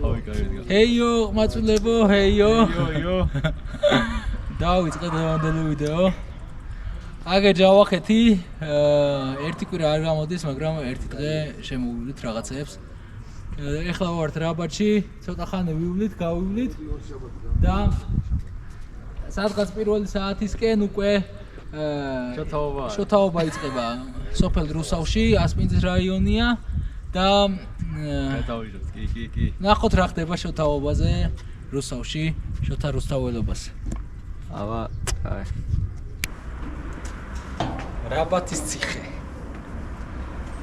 ჰეიო, ყმაწვილებო, ჰეიო. დავიწყეთ დღევანდელი ვიდეო. აგე ჯავახეთი, ერთი კვირა არ გამოდის, მაგრამ ერთი დღე შემოვივლით რაღაცებს. ეხლა ვართ რაბათში, ცოტა ხანი ვივლით, გავივლით და სადღაც პირველი საათისკენ უკვე შოთაობა იწყება სოფელ რუსთავში, ასპინძის რაიონია და ნახოთ რა ხდება შოთაობაზე რუსთავში, შოთა რუსთაველობას. აბა, აი. რაბათის ციხე.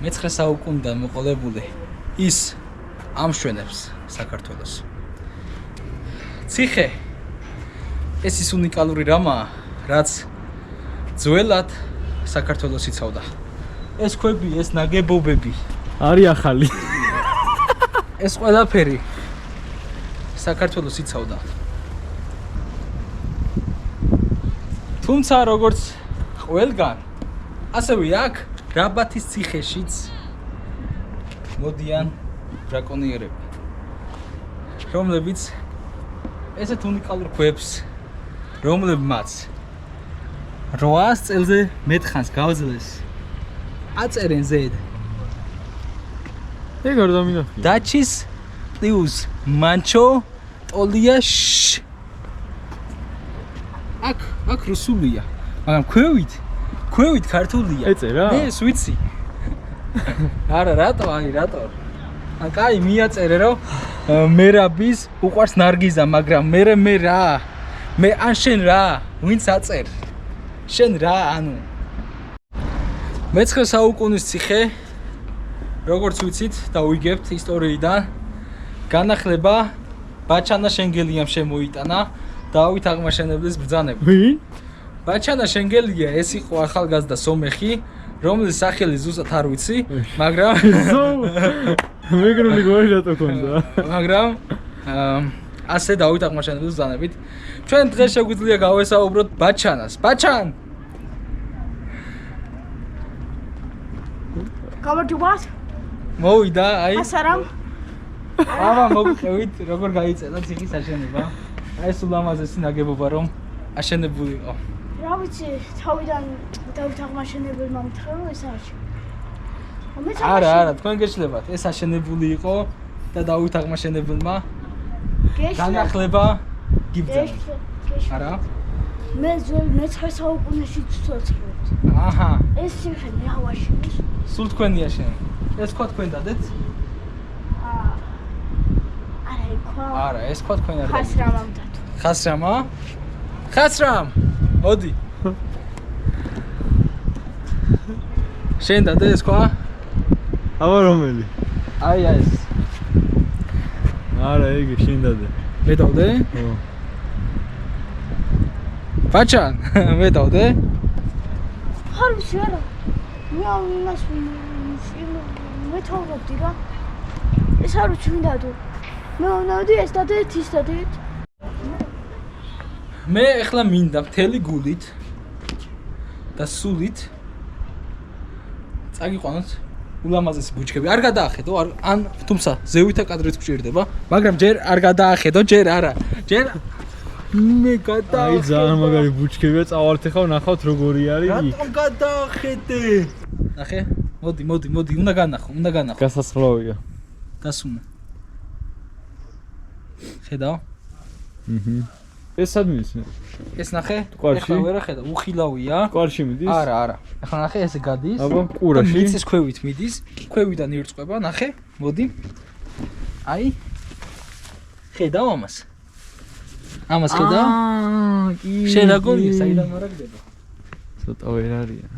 მე-9 საუკუნიდან მოყოლებული ის ამშვენებს საქართველოს. ციხე ეს ის უნიკალური რამაა, რაც ძველად საქართველოს იცავდა. ეს ქვები, ეს ნაგებობები არის ახალი. ეს ყველაფერი საქართველოს იცავდა. თუმცა როგორც ყველგან, ასევე აქ რაბათის ციხეშიც მოდიან ბრაკონიერები, რომლებიც ესეთ უნიკალურ ქვებს, რომლებმაც 800 წელზე მეტ ხანს გავძლეს, აწერენ ზედ. ეგ არ დამინახია. დაჩის პლუს მანჩო ტოლია აქ რუსულია, მაგრამ ქვევით ქართულია. ეწერა? ეს ვიცი. არა, რატო? ან კაი მიაწერე რომ მერაბის უყვარს ნარგიზა, მაგრამ მე რა? მე ან შენ რა? ვინც აწერ? შენ რა, ანუ მე-9 საუკუნის ციხე, როგორც ვიცით და ვიგებთ ისტორიიდან, განახლება ბაჩანა შენგელიამ შემოიტანა დავით აღმაშენებლის ბრძანებით. ვინ? ბაჩანა შენგელია ეს იყო ახალგაზრდა სომეხი, რომლის სახელი ზუსტად არ ვიცი, მაგრამ მეგრული გვარი რატო ქონდა? მაგრამ ასე დავით აღმაშენებლის ბრძანებით ჩვენ დღეს შეგვიძლია გავესაუბროთ ბაჩანას. ბაჩან! გამარჯობათ. მოვიდა, აი. ასარამ. აბა მოგყევით, როგორ გაიწელა ციხის აშენება. აი ეს ულამაზესი ნაგებობა რომ აშენებული იყო. რა ვიცი, თავიდან დავით აღმაშენებელმა მითხრა რომ ეს არის. არა, თქვენ გეშლებათ, ეს აშენებული იყო და დავით აღმაშენებელმა განახლება გიბრძანეთ. არა? მე მე-9 საუკუნეში ვცხოვრობ. აჰა. ეს ციხე მეავაშენეს. სულ თქვენი აშენე. ეს თქვა თქვენ დადეთ? არა, იქვა. არა, ეს თქვა თქვენ არ დადეთ. ხასრამამ დადო. ხასრამა? ხასრამ. მოდი. შენ დადე ეს თქვა? აბა რომელი? აი ეს. არა, ეგ შენ დადე. მე დავდე? ხო. ბაჩან, მე დავდე? არ ვიცი არა. მე იმას მეთაურობდი რა. ეს არ ვიცი ვინ დადო. მე ვნავდი ეს დადეთ, ის დადეთ. მე ახლა მინდა მთელი გულით და სულით წაგიყვანოთ ულამაზესი ბუჩქები. არ გადაახედო, ან თუმცა ზევითა კადრიც გჭირდება, მაგრამ ჯერ არ გადაახედო, ჯერ არა. ჯერ მე გადაახედო. აი ძალიან მაგარი ბუჩქებია, წავართ ახლა ნახავთ როგორი არის. რატომ გადაახედე? ნახე, მოდი, უნდა განახო. გასასვლავია. დასუნა. ხედავ? ეს სადმის? ეს ნახე? ყვარში? ეხლა ვერა ხედა, უხილავია. ყვარში მიდის? არა. ეხლა ნახე, ესე გადის. აბა, ყურაში. მიწის ქვევით მიდის. ქვევიდან ირწყვება, ნახე? მოდი. აი. ხედავ ამას? ამას ხედავ? კი. შენ რა გონია, საიდან მარაგდება? ცოტა ვერ არიან.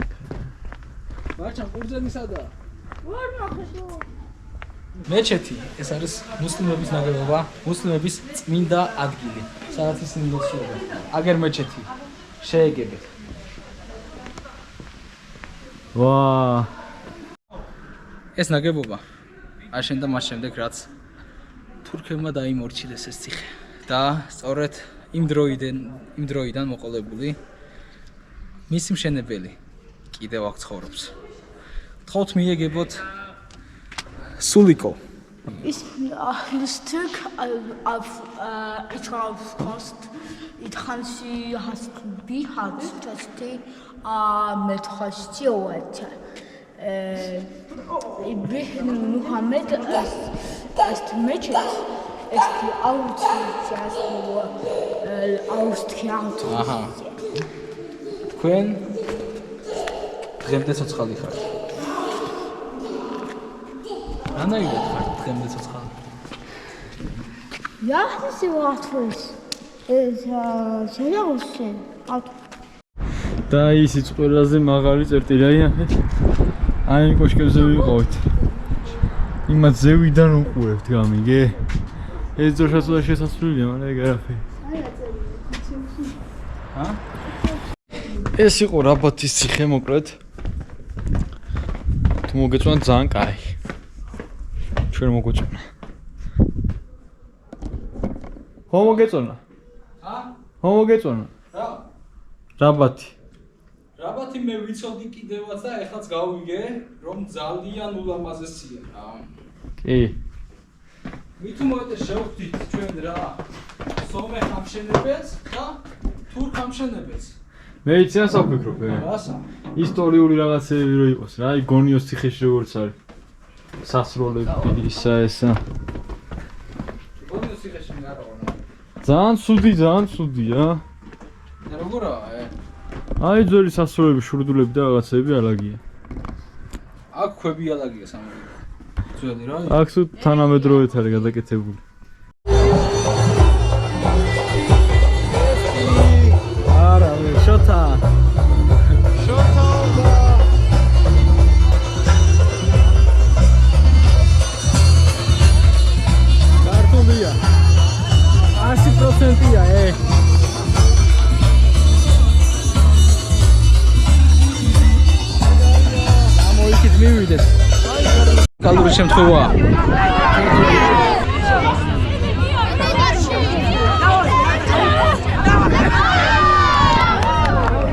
ბაჩა, ყურძენი სადაა? ვარ ნახე. მეჩეთი, ეს არის მუსლიმების ნაგებობა, მუსლიმების წმინდა ადგილი, სადაც ისინი მოცულობენ. აგერ მეჩეთი შეეგებეთ. ვა! ეს ნაგებობა აშენდა მას შემდეგ, რაც თურქებმა დაიმორჩილეს ეს ციხე და სწორედ იმ დროიდან მოყოლებული მისი მშენებელი კიდევ აქ ცხოვრობს. გთხოვთ მიეგებოთ სულიკო Ist lustig, ich habe fast, ich kann sie hast wie hat das die mit Christianheit. Ich bin Mohammed ist Mädchen, ist die Austheater. Aha. Თქვენ დღემდე ცოცხალი ხართ. რანაირად ხართ დღემდე ცოცხალი? Ja, das ist was. Შეჭრა. და ისიც ყველაზე მაღალი წერტილია. აი იმ კოშკებზე ვიყავით. იმათ ზევიდან უყურებთ გამიგე. ეს ძოშაცოა შესასვლელია, მაგრამ ეგ არაფერი. ჰა? ეს იყო რაბათის ციხე მოკლედ. თუ მოგეწონა ძალიან კაი. ჩვენ მოგეწონა. ხო მოგეწონა? ჰა? ხო მოგეწონა? რა? რაბათი. რაბათი მე ვიცოდი კიდევაც და ეხლაც გავიგე, რომ ძალიან ულამაზესია რა. კი. მით უმეტეს შევხვდით ჩვენ რა. სომეხ ამშენებელს და თურქ ამშენებელს. მე იციან საფიქრობ, რასა? ისტორიული რაღაცები რო იყოს რა, აი გონიოს ციხეში როგორც არის. სასროლები ისა ესა. გონიოს ციხეში მიყარავა. ძალიან ცუდია. და როგორაა? აი ძველი სასროლები, შურდულები და რაღაცები ალაგია. აქ ქვები ალაგია სამები. ძველი რა? აქ თუ თანამედროვეც არის გადაკეთებული. არა, შოთაობა. ქართულია. 100%-ია, ამოიქით მივიდეთ. კალური შემთხვევაა.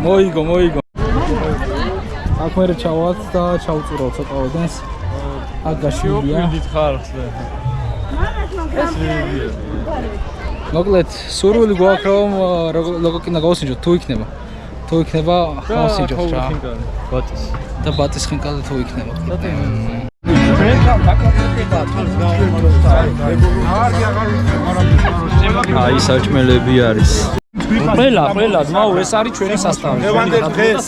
მოიგო. აქ მე ჩავალთ და ჩავწურავ ცოტა ოდენს. აქ გაშლილია. ვიდით ხალხს. ეს ვიდეო. მოკლედ, სურვილი გვაქვს რომ ლოგო კინო გავუსინჯოთ, თუ იქნება. თუ იქნება, გავუსინჯოთ რა. ბატის. და ბატის ხინკალზე თუ იქნება. აი საჭმელები არის. ყველა ძმაო ეს არის ჩვენი სასტავი. ლევანდელ დღეს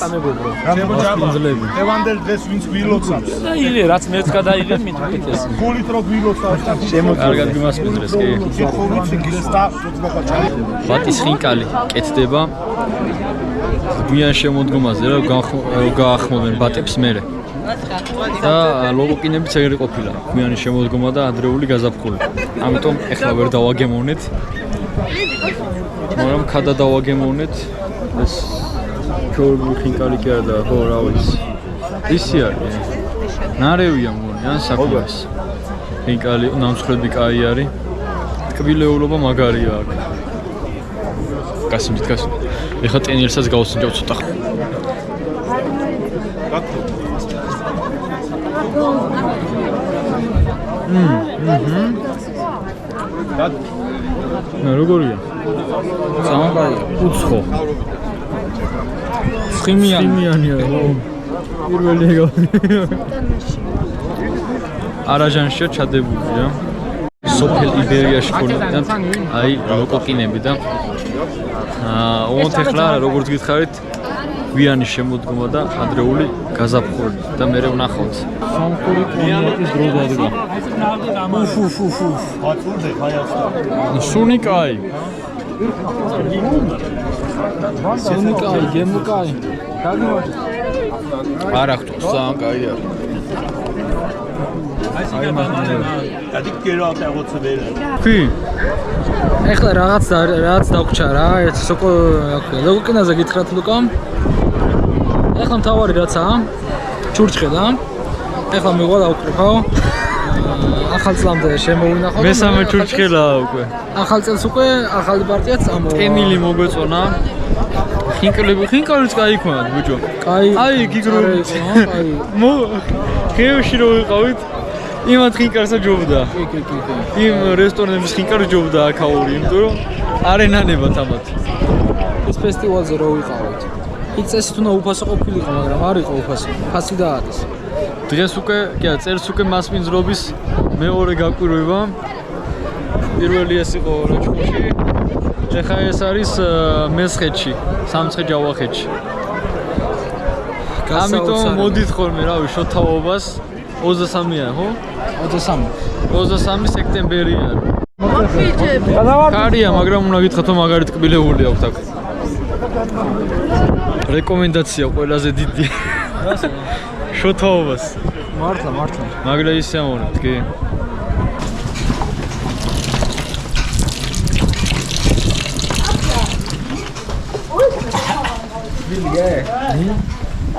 მასპინძლები. ლევანდელ დღეს ვინც გვილოცავს. და იღე რაც მეც გადაიღე მითხეთ ეს. გულით რო გვილოცავს და კარგად გიმასპინძლეს კი. ხურიც იგეს და ბატის ხინკალი კეთდება. გვიან შემოდგომაზე რა გაახმოვენ ბატებს მერე. და ლოგოკინებიც ეგრე ყოფილა. გვიანი შემოდგომა და ადრეული გაზაფხული. ამიტომ ეხლა ვერ დავაგემოვნეთ. მაგრამ ხადა დავაგემოვნეთ. ეს ჩორბული ხინკალი კი არა და ხო რა ვიცი. ისი არის. ნარევია მგონი ან საკურას. ხინკალი ნამსხვრები კაი არის. ტკბილეულობა მაგარია აქ. გასიმით. ეხლა ტენიერსაც გავუსინჯავ ცოტა. როგორია? ძალიან კაია. უცხო. ცხიმიანია. პირველი ეგავი. არაჟანშია ჩადებულია. სოფელ იბერიაში ქონებიდან აი ლოკოკინები და ოღონდ ეხლა როგორც გითხარით გვიანი შემოდგომა და ადრეული გაზაფხული და მე ვნახავთ. სამყური კლიმატის დრო დადგა. აწურდე ხაიასა. სუნიკაი. სუნიკაი, გემუკაი. არ ახტოს ძალიან კაი არის. ადი კერალტა გოცებერა. კი. ეხლა რაღაც დაგვრჩა რა, ეს სოკო ლოგო კინოზე გითხრათ ლუკამ. ეხლა მთავარი რაცაა? ჩურჩხელა. ეხლა მიღვა დავკრიფავ. ახალ წლამდე შემოვინახავ. მესამე ჩურჩხელაა უკვე. ახალ წელს უკვე ახალი პარტიაც წამოვა. ტენილი მოგვეწონა. ხინკალიც კაი იქონათ ბიჭო. კაი. აი გიგრული. კაი. ხევში რო ვიყავით იმათ ხინკარსა ჯობდა. კი. იმ რესტორნების ხინკარ ჯობდა აქაური, იმიტომ რომ არ ენანებათ ამათ. ეს ფესტივალზე რო ვიყავით. იქ წესით უნდა უფასო ყოფილიყო, მაგრამ არ იყო უფასო. ფასი დაადეს. დღეს უკვე, წერს უკვე მასპინძლობის მეორე გაკვირვება. პირველი ეს იყო რაჭკოში. ეხლა ეს არის მესხეთში, სამცხე ჯავახეთში. ამიტომ მოდით ხოლმე, რავი, შოთაობას 23-ია, ხო? 23 სექტემბერია. კარია, მაგრამ უნდა გითხრათ, რომ მაგარი ტკბილებული აქვს აქ. რეკომენდაცია ყველაზე დიდი. შოთაობას. მართლა. მაგლა ისე ამოვნებთ, კი?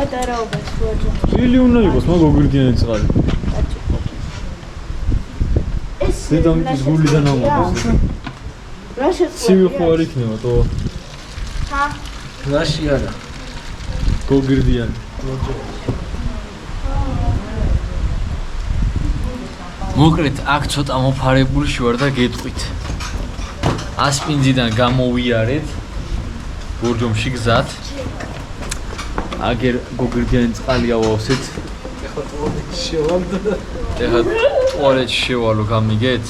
ატარაობას ვაჭო. შვილი უნდა იყოს, მაგ გოგირდიანი წყალი. ეს დედამიწის გულიდან ამოდის. რა შეწყდა? ცივი ხო არ იქნება, თო? ხა? რაში არა. გოგირდიანი. მოკლედ, აქ ცოტა მოფარებულში ვარ და გეტყვით. ასპინძიდან გამოვიარეთ. ბურჯომში გზად. აგერ გოგირდიანი წყალი ავავსეთ. ეხლა ტუალეტში შევალო, გამიგეთ.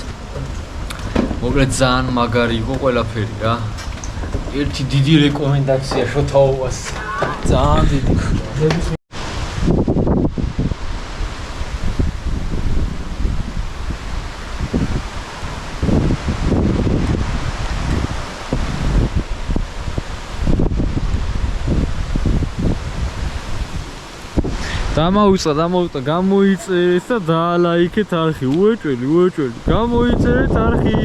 მოკლედ ძალიან მაგარი იყო ყველაფერი რა. ერთი დიდი რეკომენდაცია შოთაობას. ძალიან დიდი. დამოვიწყდა, გამოიწერეთ და დაალაიქეთ არხი. უეჭველი. გამოიწერეთ არხი.